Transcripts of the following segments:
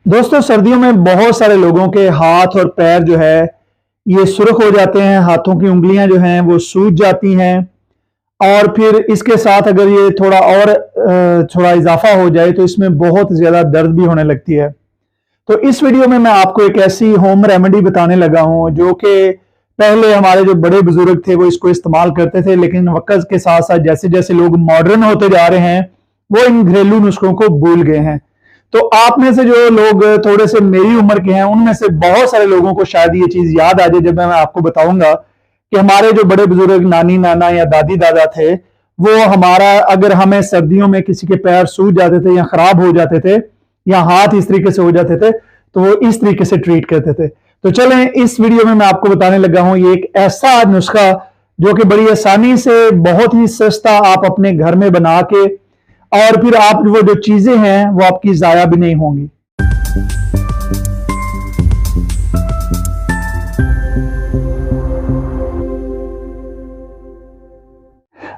दोस्तों सर्दियों में बहुत सारे लोगों के हाथ और पैर जो है ये सुर्ख हो जाते हैं। हाथों की उंगलियां जो हैं वो सूज जाती हैं और फिर इसके साथ अगर ये थोड़ा और थोड़ा इजाफा हो जाए तो इसमें बहुत ज़्यादा दर्द भी होने लगती है। तो इस वीडियो में मैं आपको एक ऐसी होम रेमेडी बताने लगा हूं जो कि पहले हमारे जो बड़े बुजुर्ग थे वो इसको इस्तेमाल करते थे, लेकिन वक्त के साथ साथ जैसे जैसे लोग मॉडर्न होते जा रहे हैं वो इन घरेलू नुस्खों को भूल गए हैं। तो आप में से जो लोग थोड़े से मेरी उम्र के हैं उनमें से बहुत सारे लोगों को शायद ये चीज याद आ जाए जब मैं आपको बताऊंगा कि हमारे जो बड़े बुजुर्ग नानी नाना या दादी दादा थे वो हमारा अगर हमें सर्दियों में किसी के पैर सूज जाते थे या खराब हो जाते थे या हाथ इस तरीके से हो जाते थे तो वो इस तरीके से ट्रीट करते थे। तो चलें इस वीडियो में मैं आपको बताने लगा हूं ये एक ऐसा नुस्खा जो कि बड़ी आसानी से बहुत ही सस्ता आप अपने घर में बना के और फिर आप वो जो चीजें हैं वो आपकी जाया भी नहीं होंगी।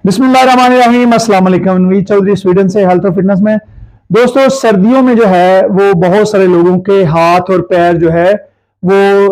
बिस्मिल्लाहिर्रहमानिर्रहीम, अस्सलाम वालेकुम। नवीद चौधरी स्वीडन से हेल्थ और फिटनेस में। दोस्तों सर्दियों में जो है वो बहुत सारे लोगों के हाथ और पैर जो है वो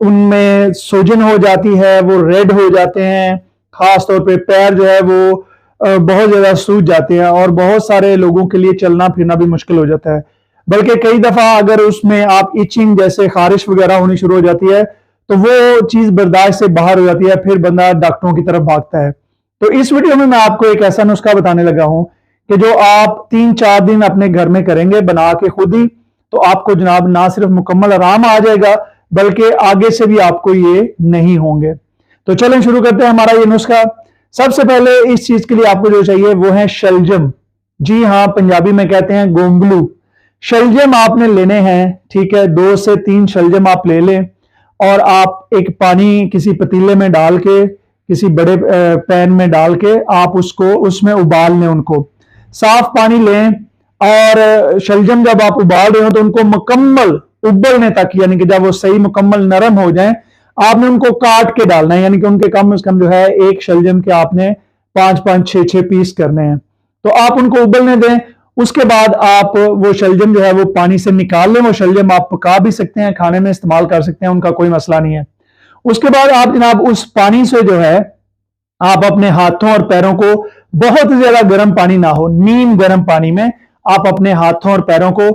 उनमें सूजन हो जाती है, वो रेड हो जाते हैं। खास तौर पे पैर जो है वो बहुत ज्यादा सूज जाते हैं और बहुत सारे लोगों के लिए चलना फिरना भी मुश्किल हो जाता है। बल्कि कई दफा अगर उसमें आप इचिंग जैसे खारिश वगैरह होनी शुरू हो जाती है तो वो चीज बर्दाश्त से बाहर हो जाती है, फिर बंदा डॉक्टरों की तरफ भागता है। तो इस वीडियो में मैं आपको एक ऐसा नुस्खा बताने लगा हूं कि जो आप 3-4 दिन अपने घर में करेंगे बना के खुद ही, तो आपको जनाब ना सिर्फ मुकम्मल आराम आ जाएगा बल्कि आगे से भी आपको ये नहीं होंगे। तो चलें शुरू करते हैं हमारा ये नुस्खा। सबसे पहले इस चीज के लिए आपको जो चाहिए वो है शलजम। जी हाँ, पंजाबी में कहते हैं गोंगलू। शलजम आपने लेने हैं, ठीक है। 2 से 3 शलजम आप ले लें और आप एक पानी किसी पतीले में डाल के किसी बड़े पैन में डाल के आप उसको उसमें उबाल लें। उनको साफ पानी लें और शलजम जब आप उबाल रहे हो तो उनको मुकम्मल उबलने तक, यानी कि जब वो सही मुकम्मल नरम हो जाएं, आपने उनको काट के डालना है। यानी कि उनके कम से कम जो है एक शलजम के आपने 5-5 6-6 पीस करने हैं। तो आप उनको उबलने दें। उसके बाद आप वो शलजम जो है वो पानी से निकाल लें। वो शलजम आप पका भी सकते हैं, खाने में इस्तेमाल कर सकते हैं, उनका कोई मसला नहीं है। उसके बाद आप जनाब उस पानी से जो है आप अपने हाथों और पैरों को, बहुत ज्यादा गर्म पानी ना हो, नीम गर्म पानी में आप अपने हाथों और पैरों को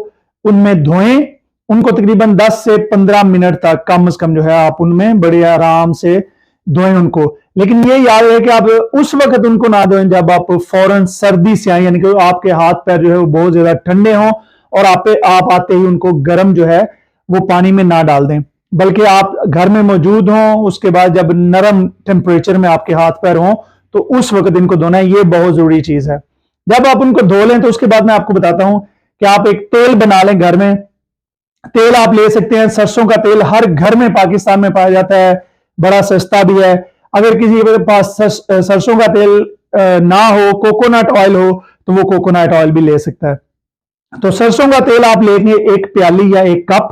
उनमें धोएं। उनको तकरीबन 10 से 15 मिनट तक कम से कम जो है आप उनमें बड़े आराम से धोएं उनको। लेकिन ये याद है कि आप उस वक्त उनको ना धोएं जब आप फौरन सर्दी से आए, यानी कि आपके हाथ पैर जो है वो बहुत ज्यादा ठंडे हों और आप आते ही उनको गर्म जो है वो पानी में ना डाल दें, बल्कि आप घर में मौजूद हों। उसके बाद जब नरम टेम्परेचर में आपके हाथ पैर हों तो उस वक्त इनको धोना है। ये बहुत जरूरी चीज है। जब आप उनको धो लें तो उसके बाद मैं आपको बताता हूं कि आप एक तेल बना लें घर में। तेल आप ले सकते हैं, सरसों का तेल हर घर में पाकिस्तान में पाया जाता है, बड़ा सस्ता भी है। अगर किसी के पास सरसों का तेल ना हो, कोकोनट ऑयल हो, तो वो कोकोनट ऑयल भी ले सकता है। तो सरसों का तेल आप लेंगे 1 प्याली या 1 कप।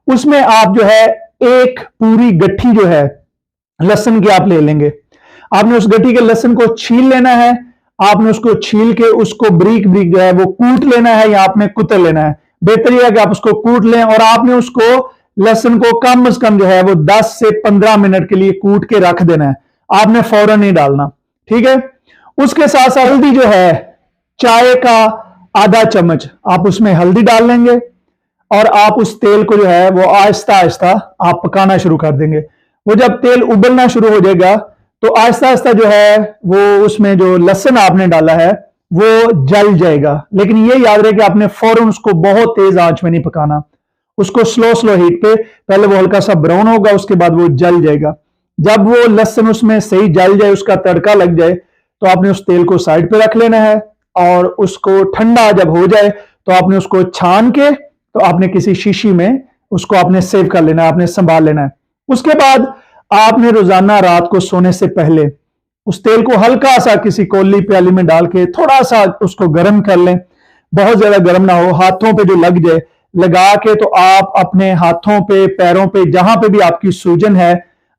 उसमें आप जो है एक पूरी गट्ठी जो है लहसुन की आप ले लेंगे। आपने उस गट्ठी के लहसुन को छील लेना है। आपने उसको छील के उसको ब्रीक ब्रीक जो है वो कूट लेना है या आपने कुतर लेना है। बेहतर यह है कि आप उसको कूट लें और आपने उसको लहसुन को कम से कम जो है वो 10 से 15 मिनट के लिए कूट के रख देना है। आपने फौरन नहीं डालना, ठीक है। उसके साथ साथ हल्दी जो है, चाय का आधा चम्मच आप उसमें हल्दी डाल लेंगे और आप उस तेल को जो है वो आहिस्ता आहिस्ता आप पकाना शुरू कर देंगे। वो जब तेल उबलना शुरू हो जाएगा तो आहिस्ता आहिस्ता जो है वो उसमें जो लहसुन आपने डाला है वो जल जाएगा। लेकिन ये याद रहे कि आपने फौरन उसको बहुत तेज आंच में नहीं पकाना, उसको स्लो स्लो हीट पे, पहले वो हल्का सा ब्राउन होगा, उसके बाद वो जल जाएगा। जब वो लहसुन उसमें सही जल जाए, उसका तड़का लग जाए, तो आपने उस तेल को साइड पे रख लेना है और उसको ठंडा जब हो जाए तो आपने उसको छान के तो आपने किसी शीशी में उसको आपने सेव कर लेना है, आपने संभाल लेना है। उसके बाद आपने रोजाना रात को सोने से पहले उस तेल को हल्का सा किसी कोली प्याली में डाल के थोड़ा सा उसको गर्म कर लें। बहुत ज्यादा गर्म ना हो, हाथों पे जो लग जाए लगा के, तो आप अपने हाथों पे पैरों पे जहां पे भी आपकी सूजन है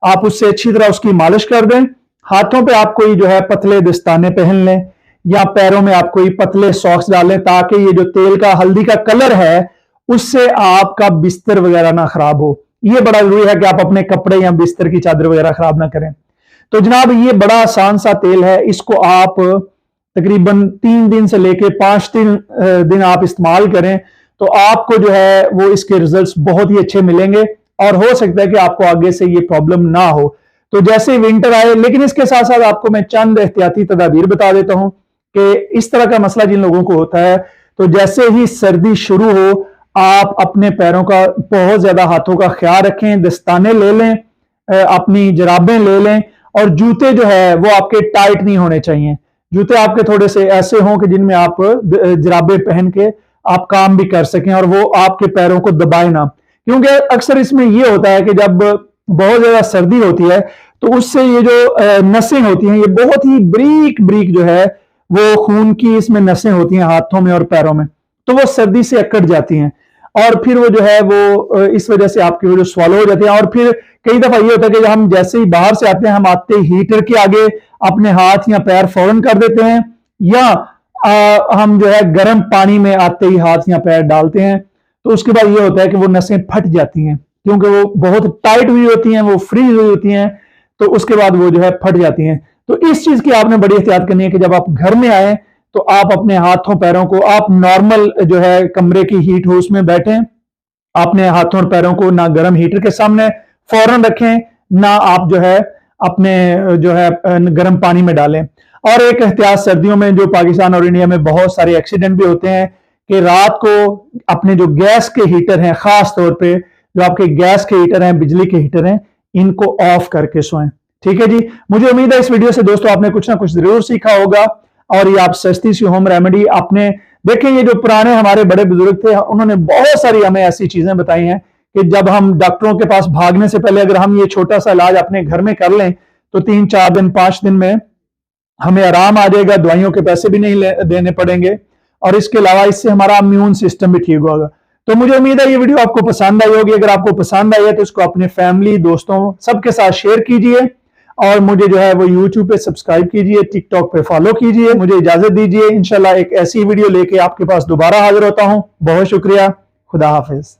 आप उससे अच्छी तरह उसकी मालिश कर दें। हाथों पे आप कोई जो है पतले दस्ताने पहन लें या पैरों में आप कोई पतले सॉक्स डालें ताकि ये जो तेल का हल्दी का कलर है उससे आपका बिस्तर वगैरह ना खराब हो। ये बड़ा जरूरी है कि आप अपने कपड़े या बिस्तर की चादर वगैरह खराब ना करें। तो जनाब ये बड़ा आसान सा तेल है, इसको आप तकरीबन 3 दिन से लेके 5 दिन आप इस्तेमाल करें तो आपको जो है वो इसके रिजल्ट्स बहुत ही अच्छे मिलेंगे और हो सकता है कि आपको आगे से ये प्रॉब्लम ना हो। तो जैसे विंटर आए, लेकिन इसके साथ साथ आपको मैं चंद एहतियाती तदाबीर बता देता हूं कि इस तरह का मसला जिन लोगों को होता है, तो जैसे ही सर्दी शुरू हो आप अपने पैरों का बहुत ज्यादा हाथों का ख्याल रखें, दस्ताने ले लें, अपनी जराबें ले लें और जूते जो है वो आपके टाइट नहीं होने चाहिए। जूते आपके थोड़े से ऐसे हों कि जिनमें आप जराबे पहन के आप काम भी कर सकें और वो आपके पैरों को दबाए ना, क्योंकि अक्सर इसमें ये होता है कि जब बहुत ज्यादा सर्दी होती है तो उससे ये जो नसें होती हैं ये बहुत ही ब्रीक ब्रीक जो है वो खून की इसमें नसें होती हैं हाथों में और पैरों में, तो वो सर्दी से अकड़ जाती हैं और फिर वो जो है वो इस वजह से आपकी वो जो स्वालो हो जाती है। और फिर कई दफा ये होता है कि हम जैसे ही बाहर से आते हैं हम आते ही हीटर के आगे अपने हाथ या पैर फौरन कर देते हैं, या हम जो है गर्म पानी में आते ही हाथ या पैर डालते हैं, तो उसके बाद ये होता है कि वो नसें फट जाती हैं क्योंकि वो बहुत टाइट हुई होती हैं, वो फ्रीज हुई होती हैं, तो उसके बाद वो जो है फट जाती हैं। तो इस चीज की आपने बड़ी एहतियात करनी है कि जब आप घर में आए तो आप अपने हाथों पैरों को आप नॉर्मल जो है कमरे की हीट हो उसमें बैठें, अपने हाथों और पैरों को ना गर्म हीटर के सामने फौरन रखें, ना आप जो है अपने जो है गर्म पानी में डालें। और एक एहतियात सर्दियों में जो पाकिस्तान और इंडिया में बहुत सारे एक्सीडेंट भी होते हैं कि रात को अपने जो गैस के हीटर हैं, खास तौर पे जो आपके गैस के हीटर हैं, बिजली के हीटर हैं, इनको ऑफ करके सोएं। ठीक है जी, मुझे उम्मीद है इस वीडियो से दोस्तों आपने कुछ ना कुछ जरूर सीखा होगा और ये आप सस्ती सी होम रेमेडी आपने देखें। ये जो पुराने हमारे बड़े बुजुर्ग थे उन्होंने बहुत सारी हमें ऐसी चीजें बताई हैं कि जब हम डॉक्टरों के पास भागने से पहले अगर हम ये छोटा सा इलाज अपने घर में कर लें तो 3-4 दिन 5 दिन में हमें आराम आ जाएगा, दवाइयों के पैसे भी नहीं देने पड़ेंगे और इसके अलावा इससे हमारा इम्यून सिस्टम भी ठीक होगा। तो मुझे उम्मीद है ये वीडियो आपको पसंद आई होगी। अगर आपको पसंद आई है तो इसको अपने फैमिली, दोस्तों सबके साथ शेयर कीजिए और मुझे जो है वो YouTube पे सब्सक्राइब कीजिए, TikTok पे फॉलो कीजिए। मुझे इजाजत दीजिए, इंशाल्लाह एक ऐसी वीडियो लेके आपके पास दोबारा हाजिर होता हूं। बहुत शुक्रिया, खुदा हाफिज।